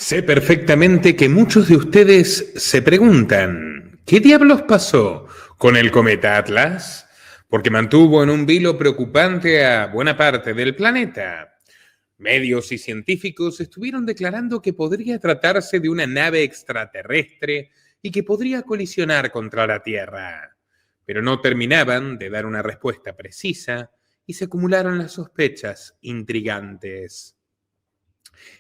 Sé perfectamente que muchos de ustedes se preguntan, ¿qué diablos pasó con el cometa Atlas? Porque mantuvo en un vilo preocupante a buena parte del planeta. Medios y científicos estuvieron declarando que podría tratarse de una nave extraterrestre y que podría colisionar contra la Tierra. Pero no terminaban de dar una respuesta precisa y se acumularon las sospechas intrigantes.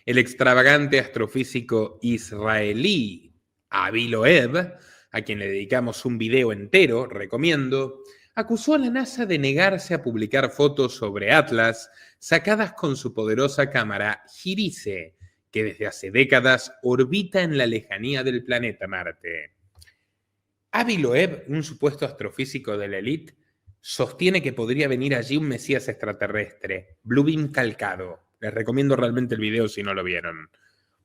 El extravagante astrofísico israelí Avi Loeb, a quien le dedicamos un video entero, recomiendo, acusó a la NASA de negarse a publicar fotos sobre Atlas sacadas con su poderosa cámara Girise, que desde hace décadas orbita en la lejanía del planeta Marte. Avi Loeb, un supuesto astrofísico de la élite, sostiene que podría venir allí un mesías extraterrestre, Blue Beam calcado. Les recomiendo realmente el video si no lo vieron.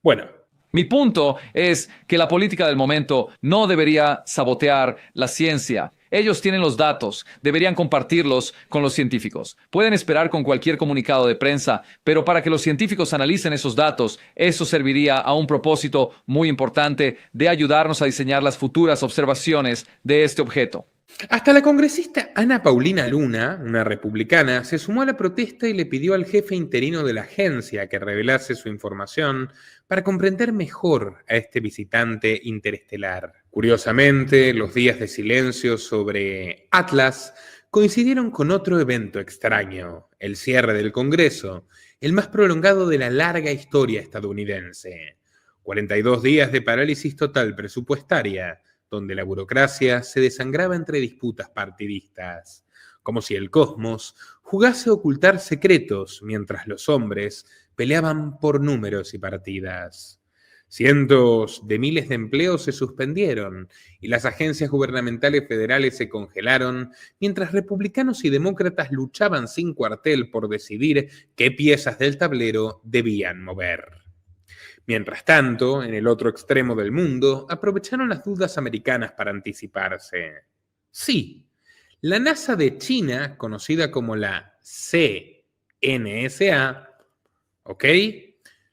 Bueno, Mi punto es que la política del momento no debería sabotear la ciencia. Ellos tienen los datos, deberían compartirlos con los científicos. Pueden esperar con cualquier comunicado de prensa, pero para que los científicos analicen esos datos, eso serviría a un propósito muy importante de ayudarnos a diseñar las futuras observaciones de este objeto. hasta la congresista Ana Paulina Luna, una republicana, se sumó a la protesta y le pidió al jefe interino de la agencia que revelase su información para comprender mejor a este visitante interestelar. Curiosamente, los días de silencio sobre Atlas coincidieron con otro evento extraño, el cierre del Congreso, el más prolongado de la larga historia estadounidense. 42 días de parálisis total presupuestaria, donde la burocracia se desangraba entre disputas partidistas, como si el cosmos jugase a ocultar secretos mientras los hombres peleaban por números y partidas. Cientos de miles de empleos se suspendieron y las agencias gubernamentales federales se congelaron mientras republicanos y demócratas luchaban sin cuartel por decidir qué piezas del tablero debían mover. Mientras tanto, en el otro extremo del mundo, aprovecharon las dudas americanas para anticiparse. Sí, la NASA de China, conocida como la CNSA, ¿ok?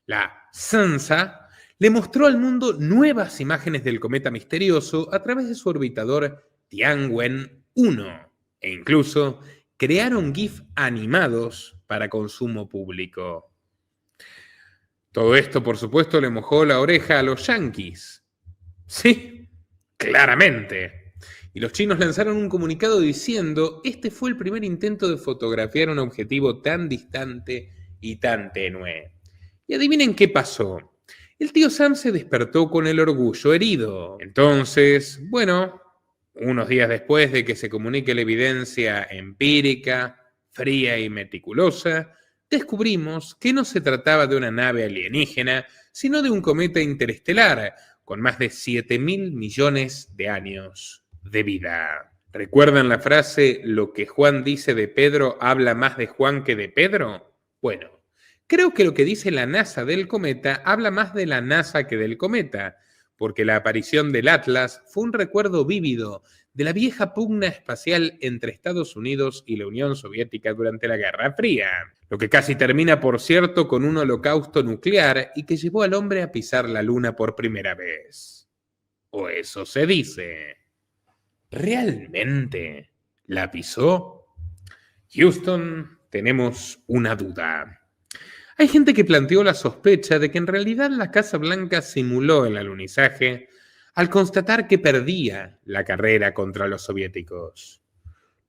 La CNSA, le mostró al mundo nuevas imágenes del cometa misterioso a través de su orbitador Tianwen-1 e incluso crearon GIF animados para consumo público. Todo esto, por supuesto, le mojó la oreja a los yanquis. Sí, claramente. Y los chinos lanzaron un comunicado diciendo, este fue el primer intento de fotografiar un objetivo tan distante y tan tenue. Y adivinen qué pasó. El tío Sam se despertó con el orgullo herido. Entonces, bueno, unos días después de que se comunique la evidencia empírica, fría y meticulosa, descubrimos que no se trataba de una nave alienígena, sino de un cometa interestelar con más de 7.000 millones de años de vida. ¿Recuerdan la frase, lo que Juan dice de Pedro habla más de Juan que de Pedro? Bueno, creo que lo que dice la NASA del cometa habla más de la NASA que del cometa, porque la aparición del Atlas fue un recuerdo vívido de la vieja pugna espacial entre Estados Unidos y la Unión Soviética durante la Guerra Fría, lo que casi termina, por cierto, con un holocausto nuclear y que llevó al hombre a pisar la Luna por primera vez. O eso se dice. ¿Realmente la pisó? Houston, tenemos una duda. Hay gente que planteó la sospecha de que en realidad la Casa Blanca simuló el alunizaje al constatar que perdía la carrera contra los soviéticos.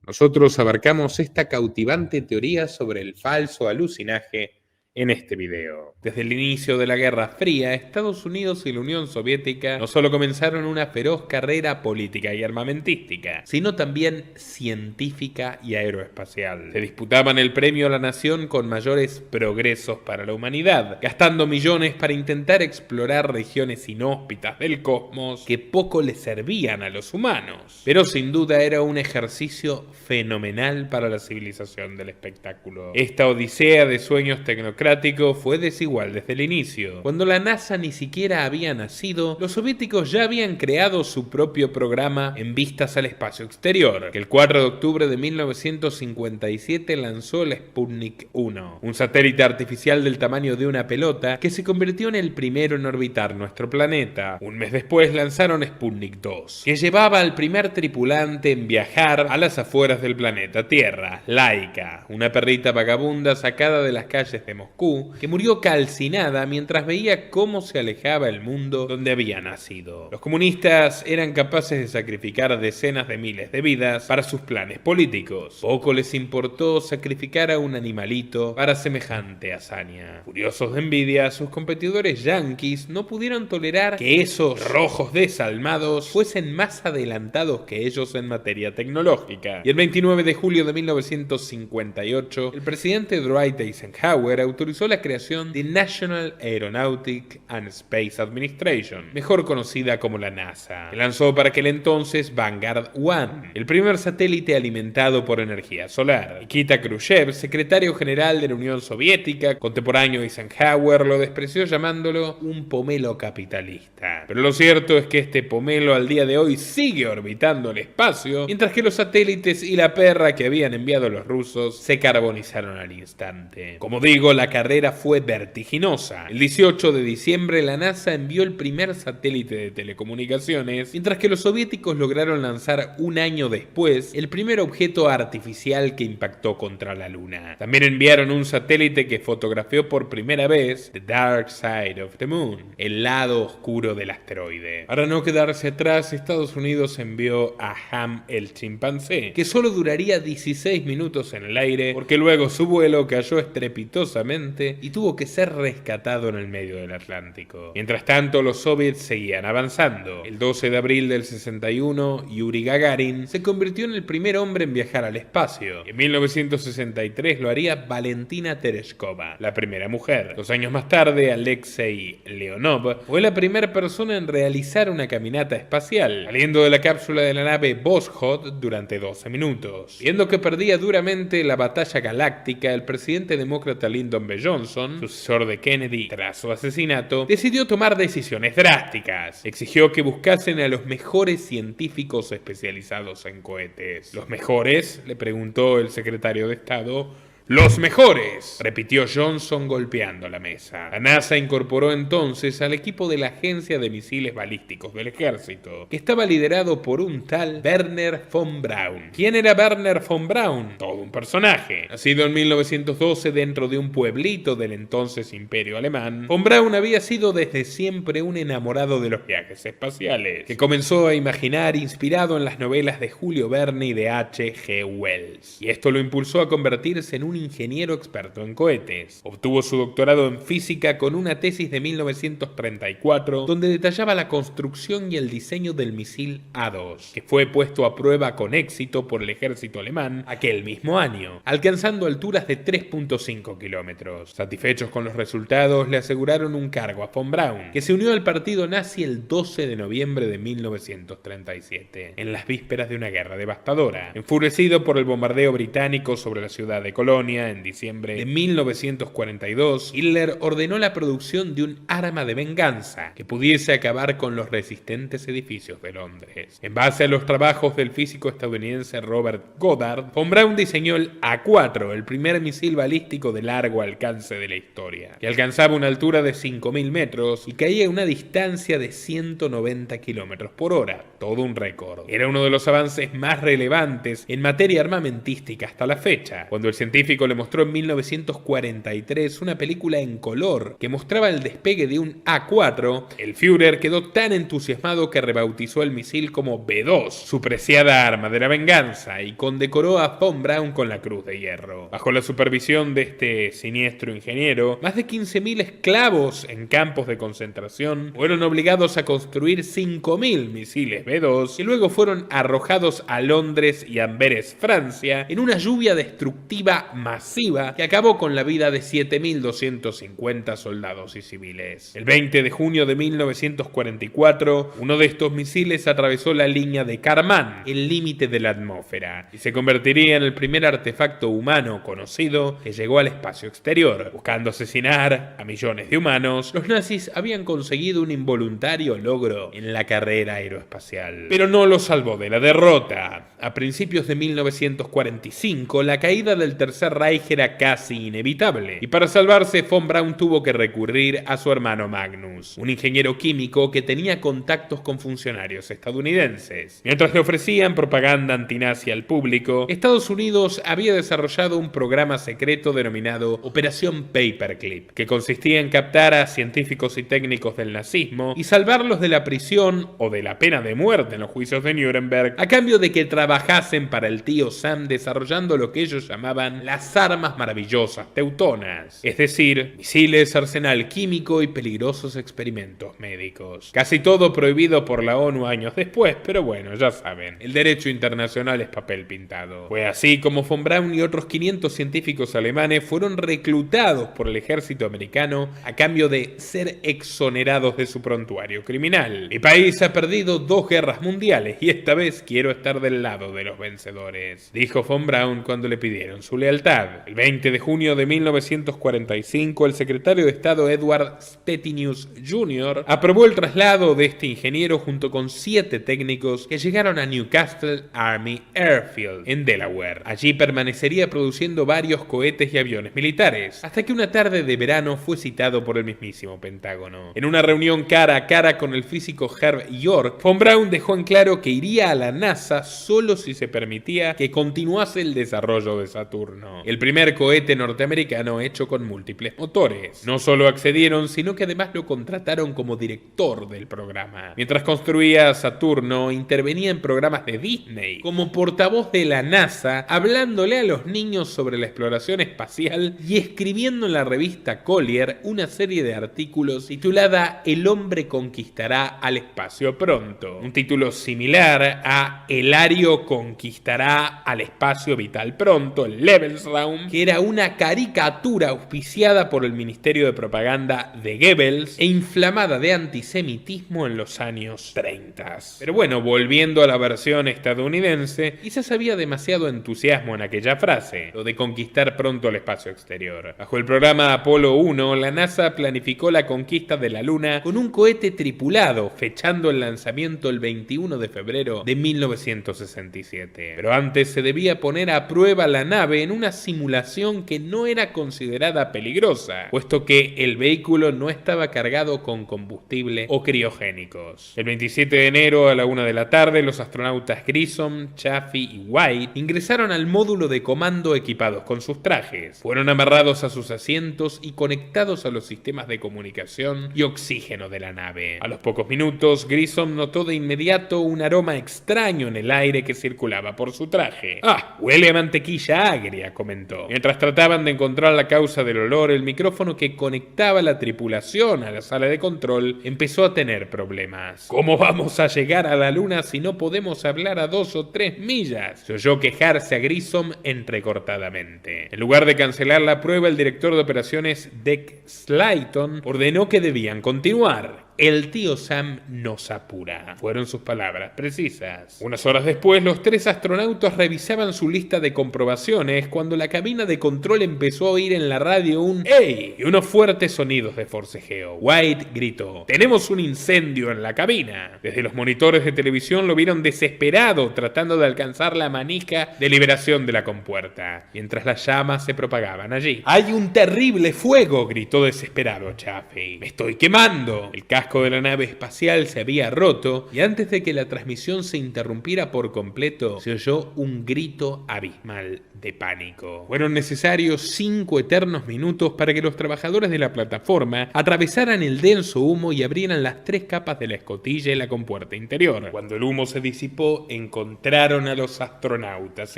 Nosotros abarcamos esta cautivante teoría sobre el falso alucinaje en este video. Desde el inicio de la Guerra Fría, Estados Unidos y la Unión Soviética no solo comenzaron una feroz carrera política y armamentística, sino también científica y aeroespacial. Se disputaban el premio a la nación con mayores progresos para la humanidad, gastando millones para intentar explorar regiones inhóspitas del cosmos que poco le servían a los humanos. Pero sin duda era un ejercicio fenomenal para la civilización del espectáculo. Esta odisea de sueños tecnocráticos democrático fue desigual desde el inicio. Cuando la NASA ni siquiera había nacido, los soviéticos ya habían creado su propio programa en vistas al espacio exterior, que el 4 de octubre de 1957 lanzó el Sputnik 1, un satélite artificial del tamaño de una pelota que se convirtió en el primero en orbitar nuestro planeta. Un mes después lanzaron Sputnik 2, que llevaba al primer tripulante en viajar a las afueras del planeta Tierra, Laika, una perrita vagabunda sacada de las calles de Moscú, que murió calcinada mientras veía cómo se alejaba el mundo donde había nacido. Los comunistas eran capaces de sacrificar decenas de miles de vidas para sus planes políticos. Poco les importó sacrificar a un animalito para semejante hazaña. Furiosos de envidia, sus competidores yanquis no pudieron tolerar que esos rojos desalmados fuesen más adelantados que ellos en materia tecnológica. Y el 29 de julio de 1958, el presidente Dwight Eisenhower autorizó la creación de National Aeronautic and Space Administration, mejor conocida como la NASA, que lanzó para aquel entonces Vanguard 1, el primer satélite alimentado por energía solar. Nikita Khrushchev, secretario general de la Unión Soviética, contemporáneo de Eisenhower, lo despreció llamándolo un pomelo capitalista. Pero lo cierto es que este pomelo al día de hoy sigue orbitando el espacio, mientras que los satélites y la perra que habían enviado los rusos se carbonizaron al instante. Como digo, la carrera fue vertiginosa. El 18 de diciembre la NASA envió el primer satélite de telecomunicaciones, mientras que los soviéticos lograron lanzar un año después el primer objeto artificial que impactó contra la Luna. También enviaron un satélite que fotografió por primera vez The Dark Side of the Moon, el lado oscuro del asteroide. Para no quedarse atrás, Estados Unidos envió a Ham el chimpancé, que solo duraría 16 minutos en el aire porque luego su vuelo cayó estrepitosamente y tuvo que ser rescatado en el medio del Atlántico. Mientras tanto, los soviets seguían avanzando. El 12 de abril del 61, Yuri Gagarin se convirtió en el primer hombre en viajar al espacio. En 1963 lo haría Valentina Tereshkova, la primera mujer. 2 años más tarde, Alexei Leonov fue la primera persona en realizar una caminata espacial, saliendo de la cápsula de la nave Voskhod durante 12 minutos. Viendo que perdía duramente la batalla galáctica, el presidente demócrata Lyndon B. Johnson, sucesor de Kennedy tras su asesinato, decidió tomar decisiones drásticas. Exigió que buscasen a los mejores científicos especializados en cohetes. ¿Los mejores?, le preguntó el secretario de Estado. ¡Los mejores!, repitió Johnson golpeando la mesa. La NASA incorporó entonces al equipo de la Agencia de Misiles Balísticos del Ejército, que estaba liderado por un tal Werner von Braun. ¿Quién era Werner von Braun? Todo un personaje. Nacido en 1912 dentro de un pueblito del entonces Imperio Alemán, von Braun había sido desde siempre un enamorado de los viajes espaciales, que comenzó a imaginar inspirado en las novelas de Julio Verne y de H.G. Wells. Y esto lo impulsó a convertirse en un ingeniero experto en cohetes. Obtuvo su doctorado en física con una tesis de 1934 donde detallaba la construcción y el diseño del misil A-2, que fue puesto a prueba con éxito por el ejército alemán aquel mismo año, alcanzando alturas de 3.5 kilómetros. Satisfechos con los resultados, le aseguraron un cargo a von Braun, que se unió al partido nazi el 12 de noviembre de 1937, en las vísperas de una guerra devastadora. Enfurecido por el bombardeo británico sobre la ciudad de Colonia en diciembre de 1942, Hitler ordenó la producción de un arma de venganza que pudiese acabar con los resistentes edificios de Londres. En base a los trabajos del físico estadounidense Robert Goddard, von Braun diseñó el A4, el primer misil balístico de largo alcance de la historia, que alcanzaba una altura de 5.000 metros y caía a una distancia de 190 kilómetros por hora, todo un récord. Era uno de los avances más relevantes en materia armamentística hasta la fecha, cuando el científico le mostró en 1943 una película en color que mostraba el despegue de un A4, el Führer quedó tan entusiasmado que rebautizó el misil como B2, su preciada arma de la venganza, y condecoró a von Braun con la Cruz de Hierro. Bajo la supervisión de este siniestro ingeniero, más de 15.000 esclavos en campos de concentración fueron obligados a construir 5.000 misiles B2 que luego fueron arrojados a Londres y Amberes, Francia, en una lluvia destructiva masiva que acabó con la vida de 7.250 soldados y civiles. El 20 de junio de 1944, uno de estos misiles atravesó la línea de Kármán, el límite de la atmósfera, y se convertiría en el primer artefacto humano conocido que llegó al espacio exterior. Buscando asesinar a millones de humanos, los nazis habían conseguido un involuntario logro en la carrera aeroespacial. Pero no lo salvó de la derrota. A principios de 1945, la caída del Tercer Reich era casi inevitable, y para salvarse, von Braun tuvo que recurrir a su hermano Magnus, un ingeniero químico que tenía contactos con funcionarios estadounidenses. Mientras le ofrecían propaganda antinazi al público, Estados Unidos había desarrollado un programa secreto denominado Operación Paperclip, que consistía en captar a científicos y técnicos del nazismo y salvarlos de la prisión o de la pena de muerte en los juicios de Nuremberg, a cambio de que trabajasen para el tío Sam desarrollando lo que ellos llamaban las armas maravillosas teutonas, es decir, misiles, arsenal químico y peligrosos experimentos médicos. Casi todo prohibido por la ONU años después, pero bueno, ya saben, el derecho internacional es papel pintado. Fue así como von Braun y otros 500 científicos alemanes fueron reclutados por el ejército americano a cambio de ser exonerados de su prontuario criminal. Mi país ha perdido 2 guerras mundiales y esta vez quiero estar del lado de los vencedores, dijo von Braun cuando le pidieron su lealtad. El 20 de junio de 1945, el secretario de Estado Edward Stettinius Jr. aprobó el traslado de este ingeniero junto con 7 técnicos que llegaron a Newcastle Army Airfield, en Delaware. Allí permanecería produciendo varios cohetes y aviones militares, hasta que una tarde de verano fue citado por el mismísimo Pentágono. En una reunión cara a cara con el físico Herb York, von Braun dejó en claro que iría a la NASA solo si se permitía que continuase el desarrollo de Saturno, el primer cohete norteamericano hecho con múltiples motores. No solo accedieron, sino que además lo contrataron como director del programa. Mientras construía Saturno, intervenía en programas de Disney, como portavoz de la NASA, hablándole a los niños sobre la exploración espacial y escribiendo en la revista Collier una serie de artículos titulada El hombre conquistará al espacio pronto, un título similar a El ario conquistará al espacio vital pronto, el Lebensraum, que era una caricatura auspiciada por el Ministerio de Propaganda de Goebbels e inflamada de antisemitismo en los años 30. Pero bueno, volviendo a la versión estadounidense, quizás había demasiado entusiasmo en aquella frase, lo de conquistar pronto el espacio exterior. Bajo el programa Apolo 1, la NASA planificó la conquista de la Luna con un cohete tripulado, fechando el lanzamiento el 21 de febrero de 1967. Pero antes se debía poner a prueba la nave en una simulación que no era considerada peligrosa, puesto que el vehículo no estaba cargado con combustible o criogénicos. El 27 de enero a la 1 de la tarde, los astronautas Grissom, Chaffee y White ingresaron al módulo de comando equipados con sus trajes. Fueron amarrados a sus asientos y conectados a los sistemas de comunicación y oxígeno de la nave. A los pocos minutos, Grissom notó de inmediato un aroma extraño en el aire que circulaba por su traje. «Ah, huele a mantequilla agria», comentó. Mientras trataban de encontrar la causa del olor, el micrófono que conectaba la tripulación a la sala de control empezó a tener problemas. «¿Cómo vamos a llegar a la Luna si no podemos hablar a 2 o 3 millas?», se oyó quejarse a Grissom entrecortadamente. En lugar de cancelar la prueba, el director de operaciones Dick Slayton ordenó que debían continuar. «El tío Sam nos apura», fueron sus palabras precisas. Unas horas después, los 3 astronautas revisaban su lista de comprobaciones cuando la cabina de control empezó a oír en la radio un «¡Ey!» y unos fuertes sonidos de forcejeo. White gritó: «¡Tenemos un incendio en la cabina!». Desde los monitores de televisión lo vieron desesperado tratando de alcanzar la manija de liberación de la compuerta, mientras las llamas se propagaban allí. «¡Hay un terrible fuego!», gritó desesperado Chaffee. «¡Me estoy quemando!». El casco de la nave espacial se había roto y antes de que la transmisión se interrumpiera por completo, se oyó un grito abismal de pánico. Fueron necesarios 5 eternos minutos para que los trabajadores de la plataforma atravesaran el denso humo y abrieran las 3 capas de la escotilla y la compuerta interior. Cuando el humo se disipó, encontraron a los astronautas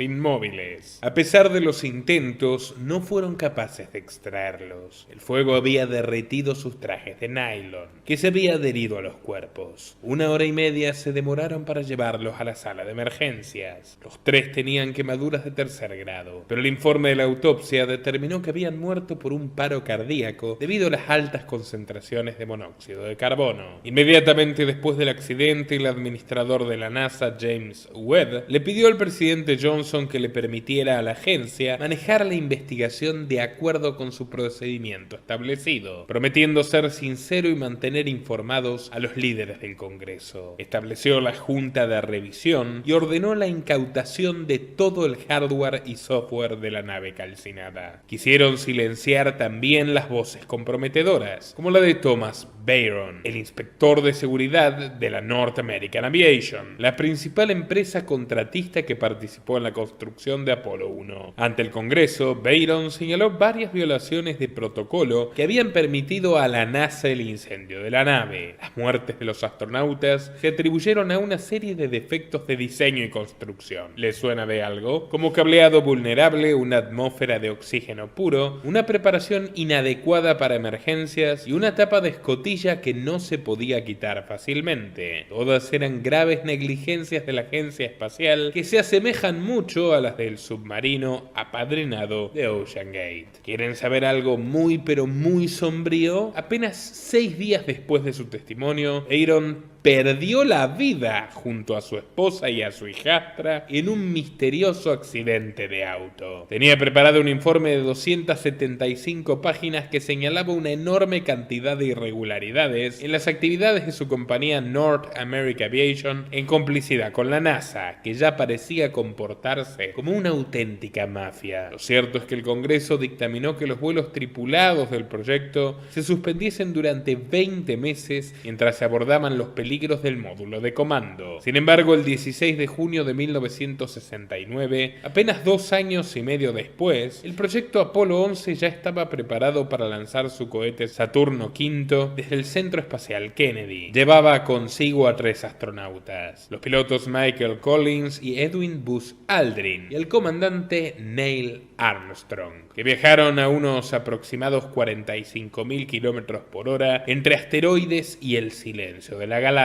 inmóviles. A pesar de los intentos, no fueron capaces de extraerlos. El fuego había derretido sus trajes de nylon, que se había adherido a los cuerpos. 1 hora y media se demoraron para llevarlos a la sala de emergencias. Los 3 tenían quemaduras de tercer grado, pero el informe de la autopsia determinó que habían muerto por un paro cardíaco debido a las altas concentraciones de monóxido de carbono. Inmediatamente después del accidente, el administrador de la NASA, James Webb, le pidió al presidente Johnson que le permitiera a la agencia manejar la investigación de acuerdo con su procedimiento establecido, prometiendo ser sincero y mantener informados a los líderes del Congreso. Estableció la junta de revisión y ordenó la incautación de todo el hardware y software de la nave calcinada. Quisieron silenciar también las voces comprometedoras, como la de Thomas Byron, el inspector de seguridad de la North American Aviation, la principal empresa contratista que participó en la construcción de Apolo 1. Ante el Congreso, Byron señaló varias violaciones de protocolo que habían permitido a la NASA el incendio de la nave. Las muertes de los astronautas se atribuyeron a una serie de defectos de diseño y construcción. ¿Les suena de algo? Como cableado vulnerable, una atmósfera de oxígeno puro, una preparación inadecuada para emergencias y una tapa de escotilla que no se podía quitar fácilmente. Todas eran graves negligencias de la agencia espacial que se asemejan mucho a las del submarino apadrinado de Ocean Gate. ¿Quieren saber algo muy pero muy sombrío? Apenas 6 días después de su testimonio, Byron perdió la vida junto a su esposa y a su hijastra en un misterioso accidente de auto. Tenía preparado un informe de 275 páginas que señalaba una enorme cantidad de irregularidades en las actividades de su compañía North American Aviation en complicidad con la NASA, que ya parecía comportarse como una auténtica mafia. Lo cierto es que el Congreso dictaminó que los vuelos tripulados del proyecto se suspendiesen durante 20 meses mientras se abordaban los peligros del módulo de comando. Sin embargo, el 16 de junio de 1969, apenas 2 años y medio después, el proyecto Apolo 11 ya estaba preparado para lanzar su cohete Saturno V desde el Centro Espacial Kennedy. Llevaba consigo a 3 astronautas, los pilotos Michael Collins y Edwin Buzz Aldrin, y el comandante Neil Armstrong, que viajaron a unos aproximados 45.000 kilómetros por hora entre asteroides y el silencio de la galaxia.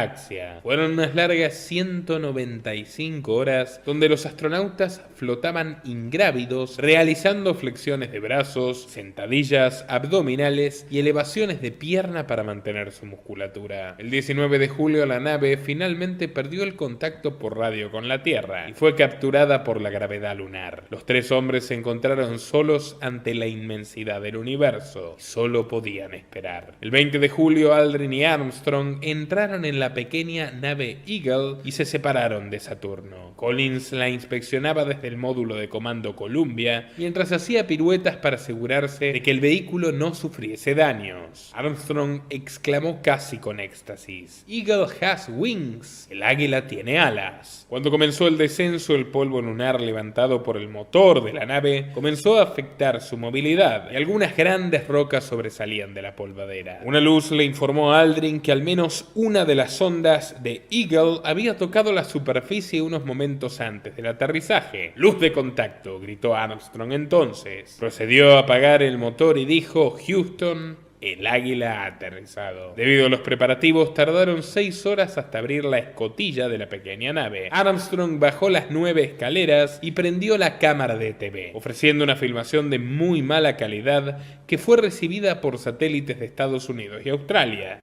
Fueron unas largas 195 horas donde los astronautas flotaban ingrávidos, realizando flexiones de brazos, sentadillas, abdominales y elevaciones de pierna para mantener su musculatura. El 19 de julio la nave finalmente perdió el contacto por radio con la Tierra y fue capturada por la gravedad lunar. Los 3 hombres se encontraron solos ante la inmensidad del universo y solo podían esperar. El 20 de julio Aldrin y Armstrong entraron en la pequeña nave Eagle y se separaron de Saturno. Collins la inspeccionaba desde el módulo de comando Columbia mientras hacía piruetas para asegurarse de que el vehículo no sufriese daños. Armstrong exclamó casi con éxtasis: "Eagle has wings", el águila tiene alas. Cuando comenzó el descenso, el polvo lunar levantado por el motor de la nave comenzó a afectar su movilidad y algunas grandes rocas sobresalían de la polvadera. Una luz le informó a Aldrin que al menos una de las ondas de Eagle había tocado la superficie unos momentos antes del aterrizaje. "Luz de contacto", gritó Armstrong entonces. Procedió a apagar el motor y dijo: "Houston, el águila ha aterrizado". Debido a los preparativos, tardaron 6 horas hasta abrir la escotilla de la pequeña nave. Armstrong bajó las 9 escaleras y prendió la cámara de TV, ofreciendo una filmación de muy mala calidad que fue recibida por satélites de Estados Unidos y Australia.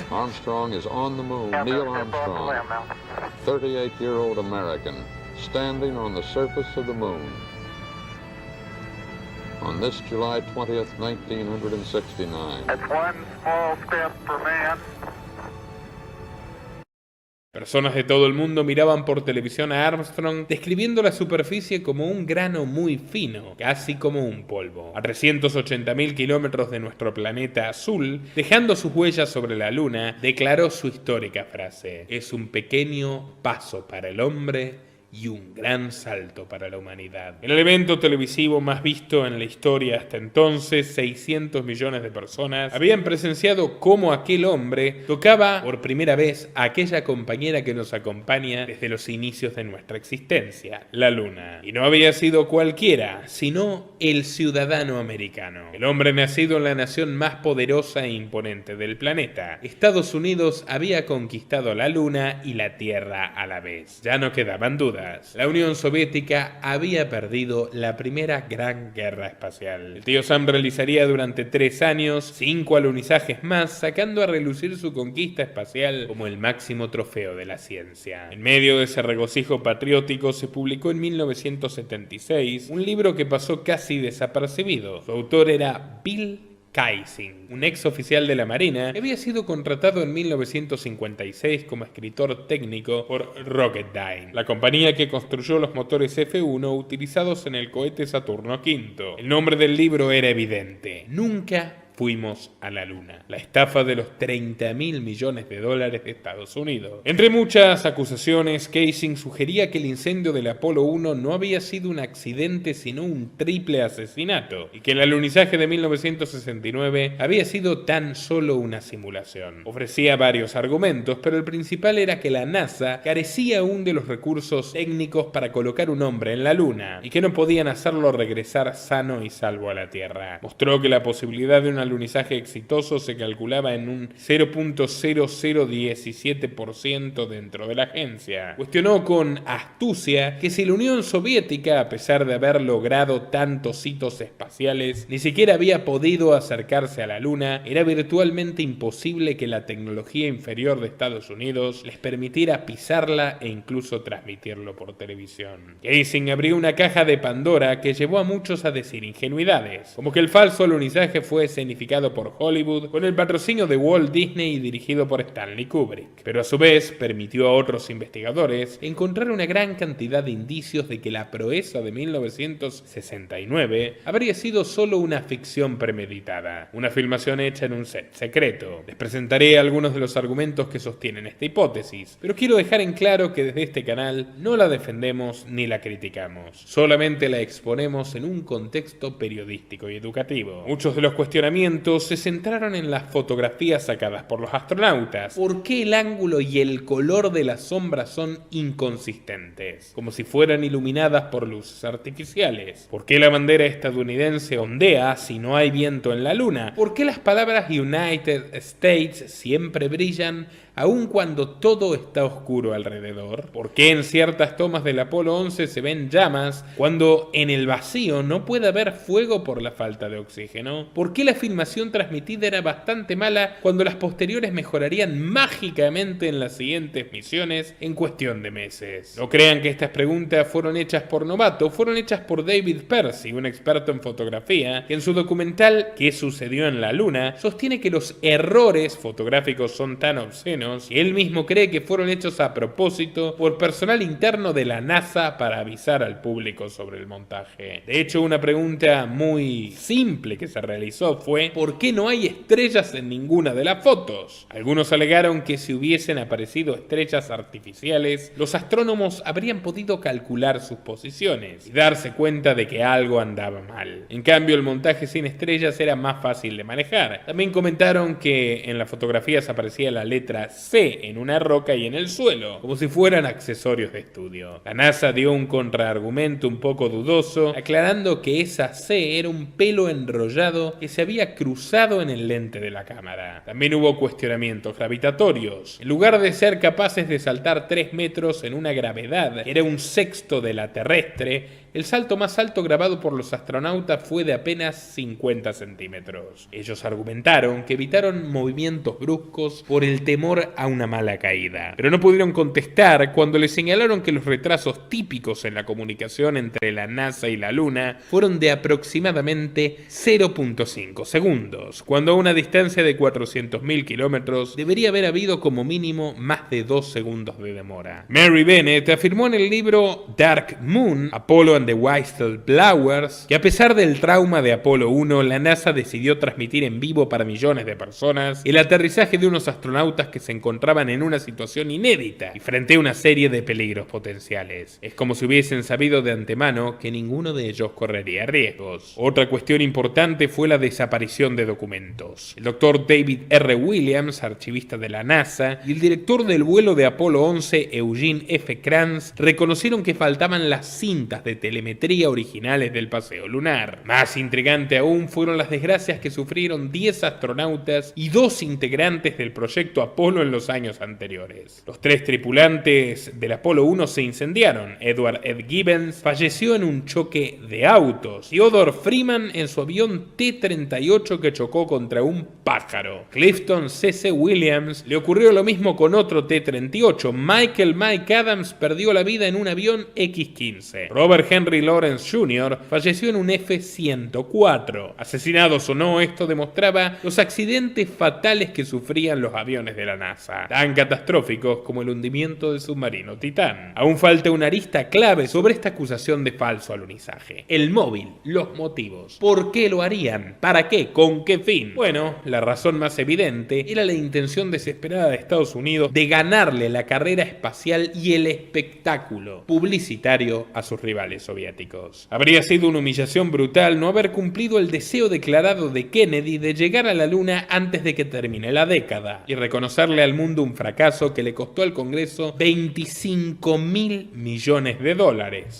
Armstrong is on the moon. Neil Armstrong, 38-year-old American, standing on the surface of the moon. On this July 20th, 1969. That's one small step for man. Personas de todo el mundo miraban por televisión a Armstrong describiendo la superficie como un grano muy fino, casi como un polvo. A 380.000 kilómetros de nuestro planeta azul, dejando sus huellas sobre la luna, declaró su histórica frase: "Es un pequeño paso para el hombre y un gran salto para la humanidad. El evento televisivo más visto en la historia hasta entonces, 600 millones de personas habían presenciado cómo aquel hombre tocaba por primera vez a aquella compañera que nos acompaña desde los inicios de nuestra existencia, la Luna. Y no había sido cualquiera, sino el ciudadano americano, el hombre nacido en la nación más poderosa e imponente del planeta. Estados Unidos había conquistado la Luna y la Tierra a la vez. Ya no quedaban dudas. La Unión Soviética había perdido la primera gran guerra espacial. El tío Sam realizaría durante 3 años 5 alunizajes más, sacando a relucir su conquista espacial como el máximo trofeo de la ciencia. En medio de ese regocijo patriótico se publicó en 1976 un libro que pasó casi desapercibido. Su autor era Bill Kaysing, un ex oficial de la Marina que había sido contratado en 1956 como escritor técnico por Rocketdyne, la compañía que construyó los motores F-1 utilizados en el cohete Saturno V. El nombre del libro era evidente: Nunca fuimos a la Luna. La estafa de los 30.000 millones de dólares de Estados Unidos. Entre muchas acusaciones, Kaysing sugería que el incendio del Apolo 1 no había sido un accidente sino un triple asesinato, y que el alunizaje de 1969 había sido tan solo una simulación. Ofrecía varios argumentos, pero el principal era que la NASA carecía aún de los recursos técnicos para colocar un hombre en la Luna, y que no podían hacerlo regresar sano y salvo a la Tierra. Mostró que la posibilidad de un alunizaje exitoso se calculaba en un 0.0017% dentro de la agencia. Cuestionó con astucia que si la Unión Soviética, a pesar de haber logrado tantos hitos espaciales, ni siquiera había podido acercarse a la Luna, era virtualmente imposible que la tecnología inferior de Estados Unidos les permitiera pisarla e incluso transmitirlo por televisión. Kaysing abrió una caja de Pandora que llevó a muchos a decir ingenuidades, como que el falso alunizaje fue escenificado por Hollywood con el patrocinio de Walt Disney y dirigido por Stanley Kubrick, pero a su vez permitió a otros investigadores encontrar una gran cantidad de indicios de que la proeza de 1969 habría sido solo una ficción premeditada, una filmación hecha en un set secreto. Les presentaré algunos de los argumentos que sostienen esta hipótesis, pero quiero dejar en claro que desde este canal no la defendemos ni la criticamos, solamente la exponemos en un contexto periodístico y educativo. Muchos de los cuestionamientos se centraron en las fotografías sacadas por los astronautas. ¿Por qué el ángulo y el color de las sombras son inconsistentes, como si fueran iluminadas por luces artificiales? ¿Por qué la bandera estadounidense ondea si no hay viento en la Luna? ¿Por qué las palabras United States siempre brillan aun cuando todo está oscuro alrededor? ¿Por qué en ciertas tomas del Apolo 11 se ven llamas cuando en el vacío no puede haber fuego por la falta de oxígeno? ¿Por qué la filmación transmitida era bastante mala cuando las posteriores mejorarían mágicamente en las siguientes misiones en cuestión de meses? No crean que estas preguntas fueron hechas por novatos, fueron hechas por David Percy, un experto en fotografía, que en su documental ¿Qué sucedió en la Luna? Sostiene que los errores fotográficos son tan obscenos y él mismo cree que fueron hechos a propósito por personal interno de la NASA para avisar al público sobre el montaje. De hecho, una pregunta muy simple que se realizó fue ¿por qué no hay estrellas en ninguna de las fotos? Algunos alegaron que si hubiesen aparecido estrellas artificiales, los astrónomos habrían podido calcular sus posiciones y darse cuenta de que algo andaba mal. En cambio, el montaje sin estrellas era más fácil de manejar. También comentaron que en las fotografías aparecía la letra C en una roca y en el suelo, como si fueran accesorios de estudio. La NASA dio un contraargumento un poco dudoso, aclarando que esa C era un pelo enrollado que se había cruzado en el lente de la cámara. También hubo cuestionamientos gravitatorios. En lugar de ser capaces de saltar 3 metros en una gravedad que era un sexto de la terrestre, el salto más alto grabado por los astronautas fue de apenas 50 centímetros. Ellos argumentaron que evitaron movimientos bruscos por el temor a una mala caída, pero no pudieron contestar cuando les señalaron que los retrasos típicos en la comunicación entre la NASA y la Luna fueron de aproximadamente 0.5 segundos, cuando a una distancia de 400.000 kilómetros debería haber habido como mínimo más de 2 segundos de demora. Mary Bennett afirmó en el libro Dark Moon, Apollo and The Whistleblowers, que a pesar del trauma de Apolo 1, la NASA decidió transmitir en vivo para millones de personas el aterrizaje de unos astronautas que se encontraban en una situación inédita y frente a una serie de peligros potenciales. Es como si hubiesen sabido de antemano que ninguno de ellos correría riesgos. Otra cuestión importante fue la desaparición de documentos. El doctor David R. Williams, archivista de la NASA, y el director del vuelo de Apolo 11, Eugene F. Kranz, reconocieron que faltaban las cintas de telemetría originales del paseo lunar. Más intrigante aún fueron las desgracias que sufrieron 10 astronautas y 2 integrantes del proyecto Apolo en los años anteriores. Los 3 tripulantes del Apolo 1 se incendiaron. Edward Ed Gibbons falleció en un choque de autos. Theodore Freeman en su avión T-38 que chocó contra un pájaro. Clifton C.C. Williams le ocurrió lo mismo con otro T-38. Michael Mike Adams perdió la vida en un avión X-15. Robert Henry Lawrence Jr. falleció en un F-104. Asesinados o no, esto demostraba los accidentes fatales que sufrían los aviones de la NASA, tan catastróficos como el hundimiento del submarino Titán. Aún falta una arista clave sobre esta acusación de falso alunizaje: el móvil, los motivos. ¿Por qué lo harían? ¿Para qué? ¿Con qué fin? Bueno, la razón más evidente era la intención desesperada de Estados Unidos de ganarle la carrera espacial y el espectáculo publicitario a sus rivales soviéticos. Habría sido una humillación brutal no haber cumplido el deseo declarado de Kennedy de llegar a la Luna antes de que termine la década y reconocerle al mundo un fracaso que le costó al Congreso $25.000 millones,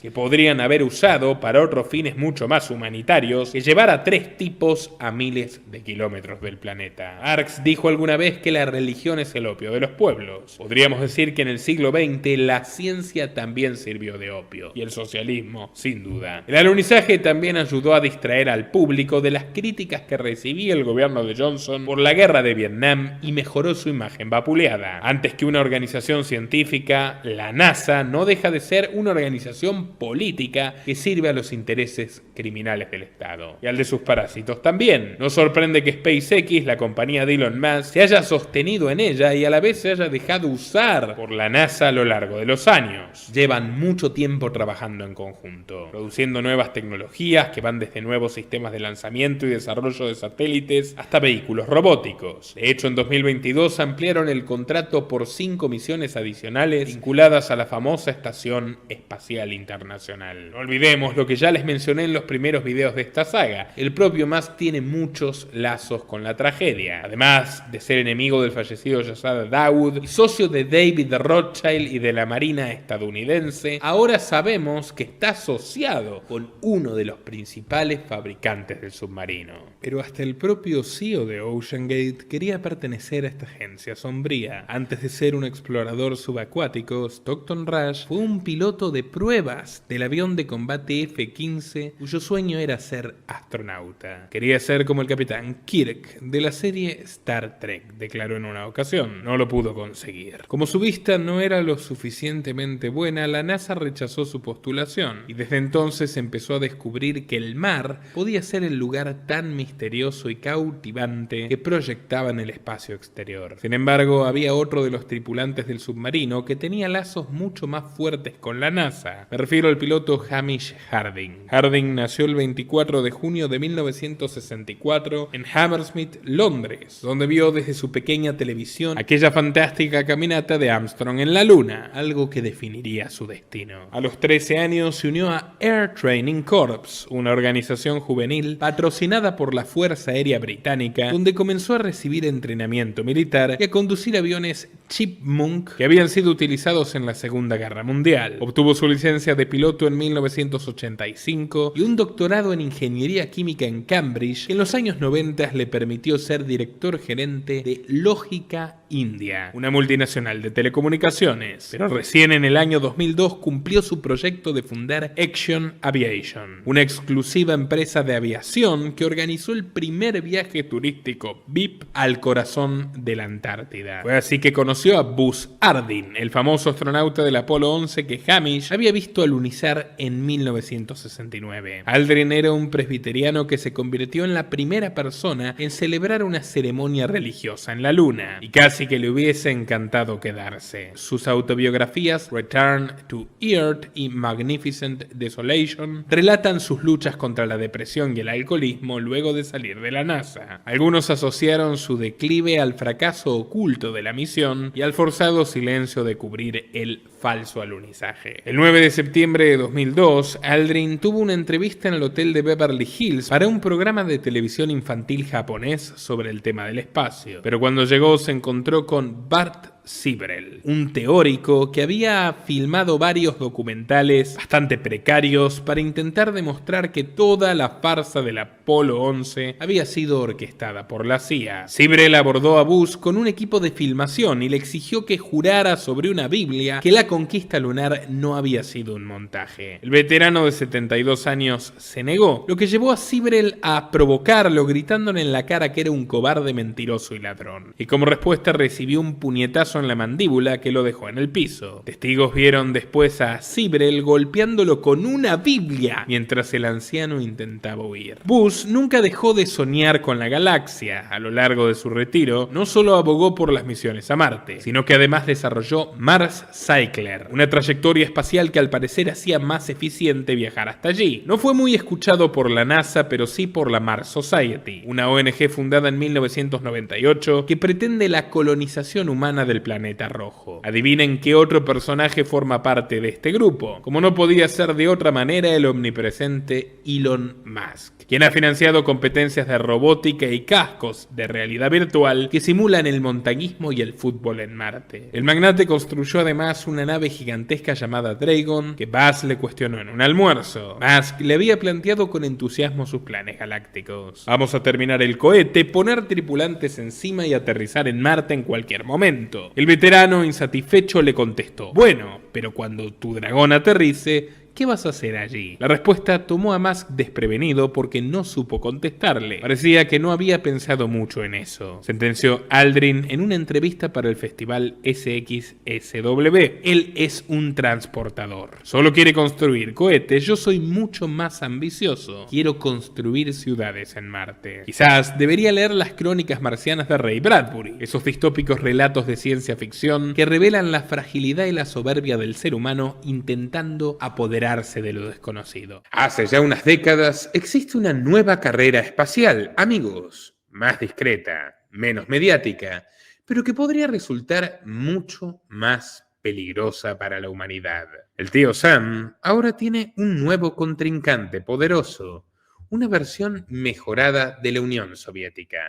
que podrían haber usado para otros fines mucho más humanitarios que llevar a 3 tipos a miles de kilómetros del planeta. Marx dijo alguna vez que la religión es el opio de los pueblos. Podríamos decir que en el siglo XX la ciencia también sirvió de opio, y el socialismo, sin duda. El alunizaje también ayudó a distraer al público de las críticas que recibía el gobierno de Johnson por la guerra de Vietnam y mejoró su imagen vapuleada. Antes que una organización científica, la NASA no deja de ser una organización política que sirve a los intereses criminales del Estado y al de sus parásitos también. No sorprende que SpaceX, la compañía de Elon Musk, se haya sostenido en ella y a la vez se haya dejado usar por la NASA a lo largo de los años. Llevan mucho tiempo trabajando en conjunto, produciendo nuevas tecnologías que van desde nuevos sistemas de lanzamiento y desarrollo de satélites hasta vehículos robóticos. De hecho, en 2022 ampliaron el contrato por 5 misiones adicionales vinculadas a la famosa Estación Espacial Internacional. No olvidemos lo que ya les mencioné en los primeros videos de esta saga: el propio Musk tiene muchos lazos con la tragedia. Además de ser enemigo del fallecido Yazar Dawood y socio de David Rothschild y de la Marina estadounidense, ahora sabemos que está asociado con uno de los principales fabricantes del submarino. Pero hasta el propio CEO de OceanGate quería pertenecer a esta agencia sombría. Antes de ser un explorador subacuático, Stockton Rush fue un piloto de pruebas del avión de combate F-15 cuyo sueño era ser astronauta. Quería ser como el capitán Kirk de la serie Star Trek, declaró en una ocasión. No lo pudo conseguir. Como su vista no era lo suficientemente buena, la NASA rechazó su postulación y desde entonces empezó a descubrir que el mar podía ser el lugar tan misterioso y cautivante que proyectaba en el espacio exterior. Sin embargo, había otro de los tripulantes del submarino que tenía lazos mucho más fuertes con la NASA. Me refiero al piloto Hamish Harding. Harding nació el 24 de junio de 1964 en Hammersmith, Londres, donde vio desde su pequeña televisión aquella fantástica caminata de Armstrong en la Luna, algo que definiría su destino. A los 13 años se unió a Air Training Corps, una organización juvenil patrocinada por la Fuerza Aérea Británica, donde comenzó a recibir entrenamiento militar y a conducir aviones Chipmunk que habían sido utilizados en la Segunda Guerra Mundial. Obtuvo su licencia de piloto en 1985 y un doctorado en Ingeniería Química en Cambridge que en los años 90 le permitió ser director gerente de Lógica India, una multinacional de telecomunicaciones. Pero recién en el año 2002 cumplió su proyecto de fundar Action Aviation, una exclusiva empresa de aviación que organizó el primer viaje turístico VIP al corazón de la Antártida. Fue así que conoció a Buzz Aldrin, el famoso astronauta del Apolo 11 que Hamish había visto alunizar en 1969. Aldrin era un presbiteriano que se convirtió en la primera persona en celebrar una ceremonia religiosa en la Luna, y casi casi que le hubiese encantado quedarse. Sus autobiografías Return to Earth y Magnificent Desolation relatan sus luchas contra la depresión y el alcoholismo luego de salir de la NASA. Algunos asociaron su declive al fracaso oculto de la misión y al forzado silencio de cubrir el falso alunizaje. El 9 de septiembre de 2002, Aldrin tuvo una entrevista en el hotel de Beverly Hills para un programa de televisión infantil japonés sobre el tema del espacio. Pero cuando llegó se encontró con Bart Sibrel, un teórico que había filmado varios documentales bastante precarios para intentar demostrar que toda la farsa del Apolo 11 había sido orquestada por la CIA. Sibrel abordó a Bush con un equipo de filmación y le exigió que jurara sobre una Biblia que la conquista lunar no había sido un montaje. El veterano de 72 años se negó, lo que llevó a Sibrel a provocarlo gritándole en la cara que era un cobarde, mentiroso y ladrón. Y como respuesta recibió un puñetazo en la mandíbula que lo dejó en el piso. Testigos vieron después a Sibrel golpeándolo con una Biblia mientras el anciano intentaba huir. Bush nunca dejó de soñar con la galaxia. A lo largo de su retiro, no solo abogó por las misiones a Marte, sino que además desarrolló Mars Cycler, una trayectoria espacial que al parecer hacía más eficiente viajar hasta allí. No fue muy escuchado por la NASA, pero sí por la Mars Society, una ONG fundada en 1998 que pretende la colonización humana del planeta rojo. Adivinen qué otro personaje forma parte de este grupo. Como no podía ser de otra manera, el omnipresente Elon Musk, quien ha financiado competencias de robótica y cascos de realidad virtual que simulan el montañismo y el fútbol en Marte. El magnate construyó además una nave gigantesca llamada Dragon que Buzz le cuestionó en un almuerzo. Musk le había planteado con entusiasmo sus planes galácticos. Vamos a terminar el cohete, poner tripulantes encima y aterrizar en Marte en cualquier momento. El veterano insatisfecho le contestó: bueno, pero cuando tu dragón aterrice, ¿qué vas a hacer allí? La respuesta tomó a Musk desprevenido porque no supo contestarle. Parecía que no había pensado mucho en eso, sentenció Aldrin en una entrevista para el festival SXSW. Él es un transportador. Solo quiere construir cohetes. Yo soy mucho más ambicioso. Quiero construir ciudades en Marte. Quizás debería leer las crónicas marcianas de Ray Bradbury, esos distópicos relatos de ciencia ficción que revelan la fragilidad y la soberbia del ser humano intentando apoderarse de lo desconocido. Hace ya unas décadas existe una nueva carrera espacial, amigos, más discreta, menos mediática, pero que podría resultar mucho más peligrosa para la humanidad. El tío Sam ahora tiene un nuevo contrincante poderoso, una versión mejorada de la Unión Soviética.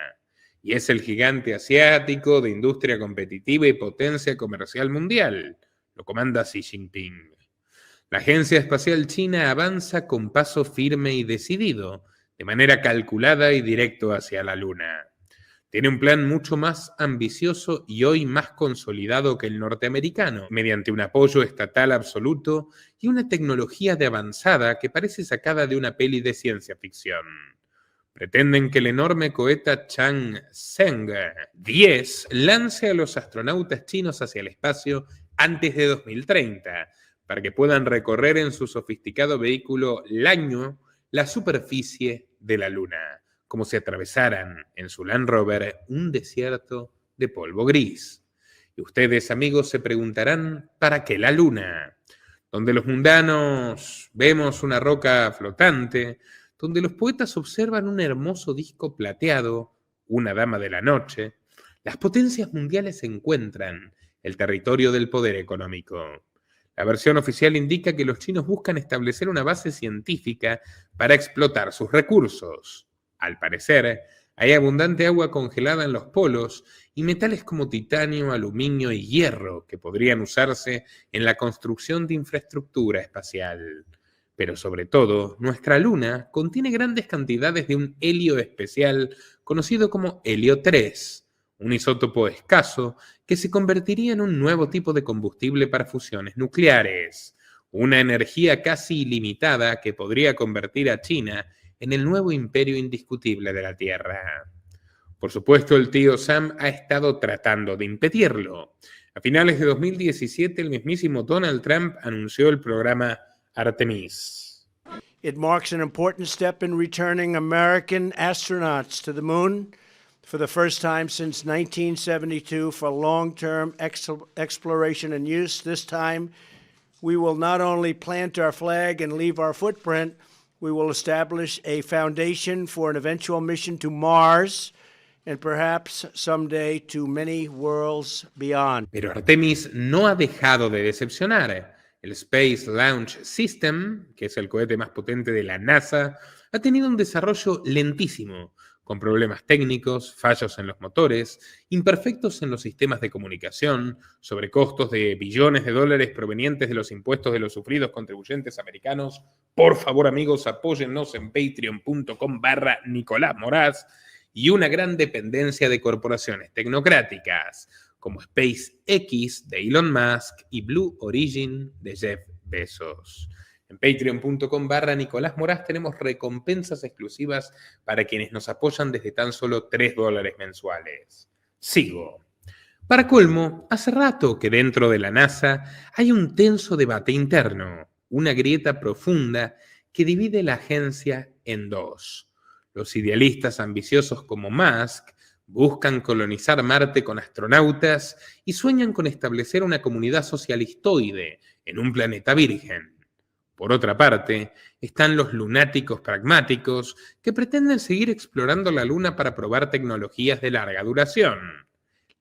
Y es el gigante asiático de industria competitiva y potencia comercial mundial. Lo comanda Xi Jinping. La Agencia Espacial China avanza con paso firme y decidido, de manera calculada y directo hacia la Luna. Tiene un plan mucho más ambicioso y hoy más consolidado que el norteamericano, mediante un apoyo estatal absoluto y una tecnología de avanzada que parece sacada de una peli de ciencia ficción. Pretenden que el enorme cohete Chang'e 10 lance a los astronautas chinos hacia el espacio antes de 2030, para que puedan recorrer en su sofisticado vehículo Lanyo la superficie de la Luna, como si atravesaran en su Land Rover un desierto de polvo gris. Y ustedes, amigos, se preguntarán, ¿para qué la Luna? Donde los mundanos vemos una roca flotante, donde los poetas observan un hermoso disco plateado, una dama de la noche, las potencias mundiales encuentran el territorio del poder económico. La versión oficial indica que los chinos buscan establecer una base científica para explotar sus recursos. Al parecer, hay abundante agua congelada en los polos y metales como titanio, aluminio y hierro que podrían usarse en la construcción de infraestructura espacial. Pero sobre todo, nuestra Luna contiene grandes cantidades de un helio especial conocido como helio 3, un isótopo escaso que se convertiría en un nuevo tipo de combustible para fusiones nucleares, una energía casi ilimitada que podría convertir a China en el nuevo imperio indiscutible de la Tierra. Por supuesto, el tío Sam ha estado tratando de impedirlo. A finales de 2017, el mismísimo Donald Trump anunció el programa Artemis. It marks an important step in returning American astronauts to the moon. for the first time since 1972 for long-term exploration and use. This time, we will not only plant our flag and leave our footprint, we will establish a foundation for an eventual mission to Mars and perhaps someday to many worlds beyond. Pero Artemis no ha dejado de decepcionar. El Space Launch System, que es el cohete más potente de la NASA, ha tenido un desarrollo lentísimo, con problemas técnicos, fallos en los motores, imperfectos en los sistemas de comunicación, sobrecostos de billones de dólares provenientes de los impuestos de los sufridos contribuyentes americanos. Por favor, amigos, apóyennos en patreon.com/Nicolás Moraz, y una gran dependencia de corporaciones tecnocráticas, como SpaceX de Elon Musk y Blue Origin de Jeff Bezos. En patreon.com/Nicolás Moraz tenemos recompensas exclusivas para quienes nos apoyan desde tan solo $3 mensuales. Sigo. Para colmo, hace rato que dentro de la NASA hay un tenso debate interno, una grieta profunda que divide la agencia en dos. Los idealistas ambiciosos como Musk buscan colonizar Marte con astronautas y sueñan con establecer una comunidad socialistoide en un planeta virgen. Por otra parte, están los lunáticos pragmáticos que pretenden seguir explorando la Luna para probar tecnologías de larga duración.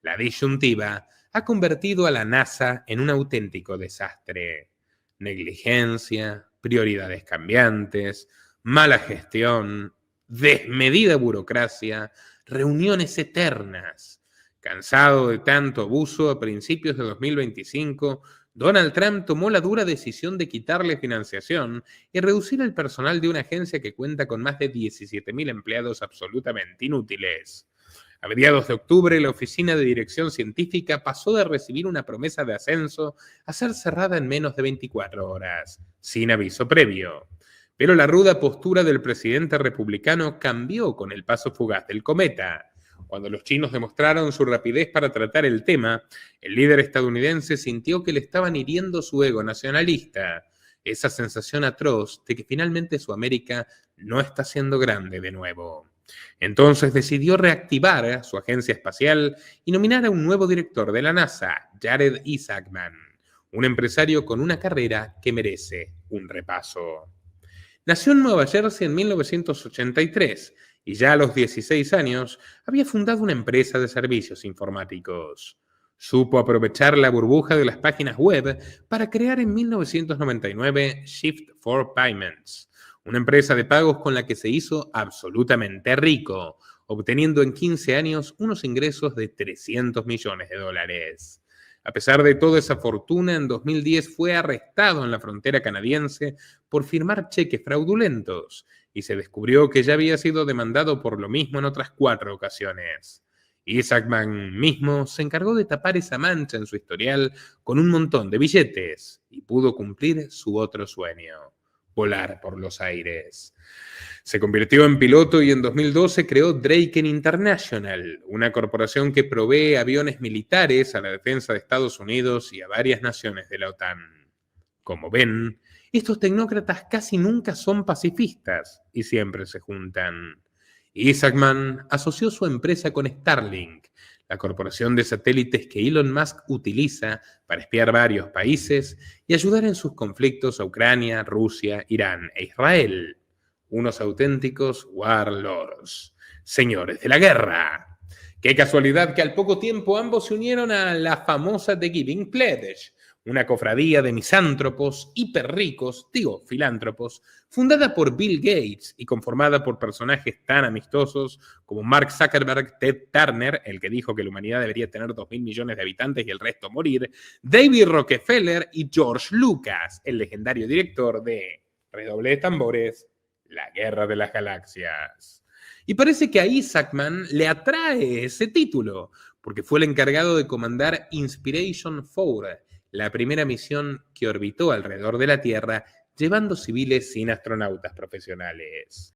La disyuntiva ha convertido a la NASA en un auténtico desastre. Negligencia, prioridades cambiantes, mala gestión, desmedida burocracia, reuniones eternas. Cansado de tanto abuso, a principios de 2025, Donald Trump tomó la dura decisión de quitarle financiación y reducir el personal de una agencia que cuenta con más de 17.000 empleados absolutamente inútiles. A mediados de octubre, la Oficina de Dirección Científica pasó de recibir una promesa de ascenso a ser cerrada en menos de 24 horas, sin aviso previo. Pero la ruda postura del presidente republicano cambió con el paso fugaz del cometa. Cuando los chinos demostraron su rapidez para tratar el tema, el líder estadounidense sintió que le estaban hiriendo su ego nacionalista, esa sensación atroz de que finalmente su América no está siendo grande de nuevo. Entonces decidió reactivar su agencia espacial y nominar a un nuevo director de la NASA, Jared Isaacman, un empresario con una carrera que merece un repaso. Nació en Nueva Jersey en 1983 y ya a los 16 años había fundado una empresa de servicios informáticos. Supo aprovechar la burbuja de las páginas web para crear en 1999 Shift4Payments, una empresa de pagos con la que se hizo absolutamente rico, obteniendo en 15 años unos ingresos de $300 millones. A pesar de toda esa fortuna, en 2010 fue arrestado en la frontera canadiense por firmar cheques fraudulentos y se descubrió que ya había sido demandado por lo mismo en otras 4 ocasiones. Isaacman mismo se encargó de tapar esa mancha en su historial con un montón de billetes y pudo cumplir su otro sueño: volar por los aires. Se convirtió en piloto y en 2012 creó Draken International, una corporación que provee aviones militares a la defensa de Estados Unidos y a varias naciones de la OTAN. Como ven, estos tecnócratas casi nunca son pacifistas y siempre se juntan. Isaacman asoció su empresa con Starlink, la corporación de satélites que Elon Musk utiliza para espiar varios países y ayudar en sus conflictos a Ucrania, Rusia, Irán e Israel. Unos auténticos warlords, señores de la guerra. Qué casualidad que al poco tiempo ambos se unieron a la famosa The Giving Pledge, una cofradía de misántropos hiperricos, filántropos, fundada por Bill Gates y conformada por personajes tan amistosos como Mark Zuckerberg, Ted Turner, el que dijo que la humanidad debería tener 2.000 millones de habitantes y el resto morir, David Rockefeller y George Lucas, el legendario director de, redoble de tambores, La Guerra de las Galaxias. Y parece que a Isaacman le atrae ese título, porque fue el encargado de comandar Inspiration 4, la primera misión que orbitó alrededor de la Tierra, llevando civiles sin astronautas profesionales.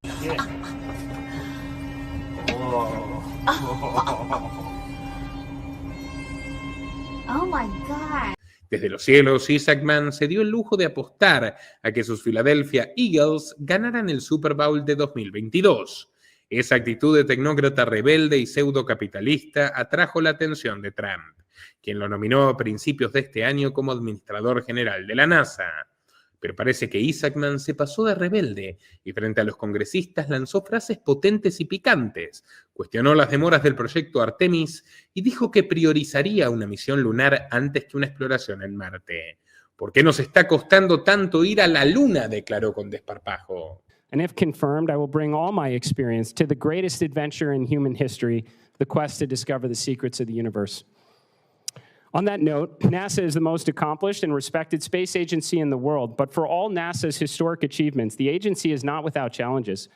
Oh my God. Desde los cielos, Isaacman se dio el lujo de apostar a que sus Philadelphia Eagles ganaran el Super Bowl de 2022. Esa actitud de tecnócrata rebelde y pseudocapitalista atrajo la atención de Trump, quien lo nominó a principios de este año como administrador general de la NASA. Pero parece que Isaacman se pasó de rebelde y frente a los congresistas lanzó frases potentes y picantes, cuestionó las demoras del proyecto Artemis y dijo que priorizaría una misión lunar antes que una exploración en Marte. ¿Por qué nos está costando tanto ir a la Luna?, declaró con desparpajo. And if confirmed, I will bring all my experience to the greatest adventure in human history, the quest to discover the secrets of the universe. On that note, NASA is the most accomplished and respected space agency in the world, but for all NASA's historic achievements, the agency is not without challenges.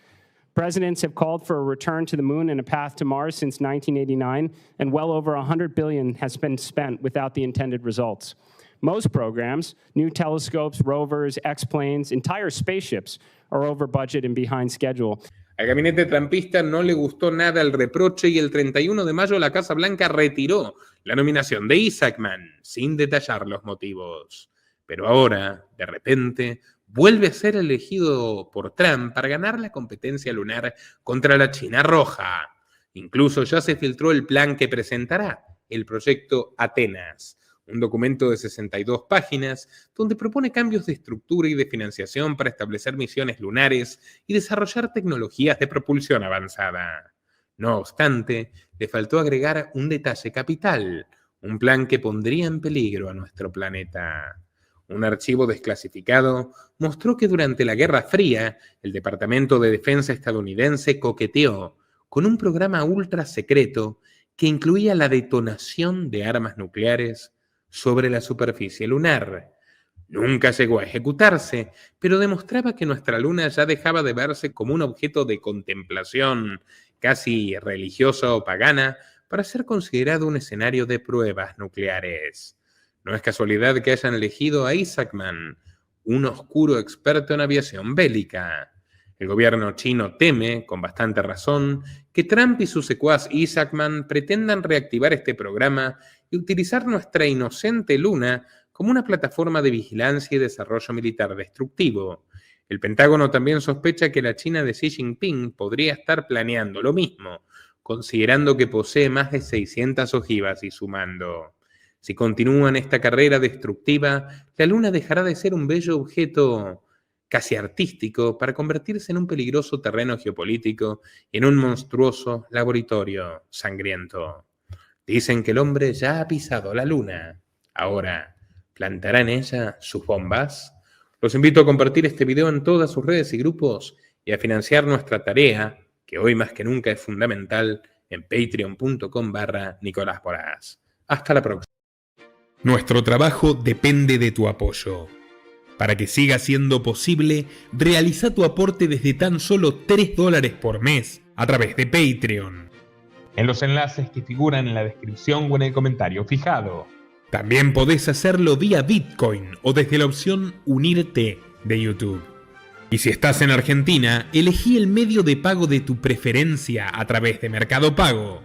Presidents have called for a return to the moon and a path to Mars since 1989, and well over $100 billion has been spent without the intended results. Most programs, new telescopes, rovers, X-planes, entire spaceships, are over budget and behind schedule. Al gabinete trumpista no le gustó nada el reproche y el 31 de mayo la Casa Blanca retiró la nominación de Isaacman sin detallar los motivos. Pero ahora, de repente, vuelve a ser elegido por Trump para ganar la competencia lunar contra la China roja. Incluso ya se filtró el plan que presentará, el proyecto Atenas, un documento de 62 páginas donde propone cambios de estructura y de financiación para establecer misiones lunares y desarrollar tecnologías de propulsión avanzada. No obstante, le faltó agregar un detalle capital, un plan que pondría en peligro a nuestro planeta. Un archivo desclasificado mostró que durante la Guerra Fría, el Departamento de Defensa estadounidense coqueteó con un programa ultra secreto que incluía la detonación de armas nucleares sobre la superficie lunar. Nunca llegó a ejecutarse, pero demostraba que nuestra luna ya dejaba de verse como un objeto de contemplación casi religiosa o pagana para ser considerado un escenario de pruebas nucleares. No es casualidad que hayan elegido a Isaacman, un oscuro experto en aviación bélica. El gobierno chino teme, con bastante razón, que Trump y su secuaz Isaacman pretendan reactivar este programa y utilizar nuestra inocente luna como una plataforma de vigilancia y desarrollo militar destructivo. El Pentágono también sospecha que la China de Xi Jinping podría estar planeando lo mismo, considerando que posee más de 600 ojivas y sumando. Si continúan esta carrera destructiva, la luna dejará de ser un bello objeto casi artístico para convertirse en un peligroso terreno geopolítico y en un monstruoso laboratorio sangriento. Dicen que el hombre ya ha pisado la luna. Ahora, ¿plantará en ella sus bombas? Los invito a compartir este video en todas sus redes y grupos y a financiar nuestra tarea, que hoy más que nunca es fundamental, en patreon.com/Nicolás Borás. Hasta la próxima. Nuestro trabajo depende de tu apoyo. Para que siga siendo posible, realiza tu aporte desde tan solo $3 por mes a través de Patreon, en los enlaces que figuran en la descripción o en el comentario fijado. También podés hacerlo vía Bitcoin o desde la opción Unirte de YouTube. Y si estás en Argentina, elegí el medio de pago de tu preferencia a través de Mercado Pago.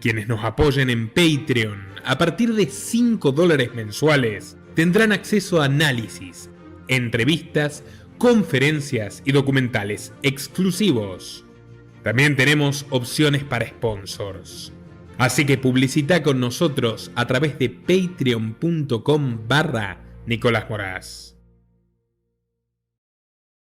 Quienes nos apoyen en Patreon a partir de $5 mensuales tendrán acceso a análisis, entrevistas, conferencias y documentales exclusivos. También tenemos opciones para sponsors. Así que publicita con nosotros a través de patreon.com/Nicolás Borás.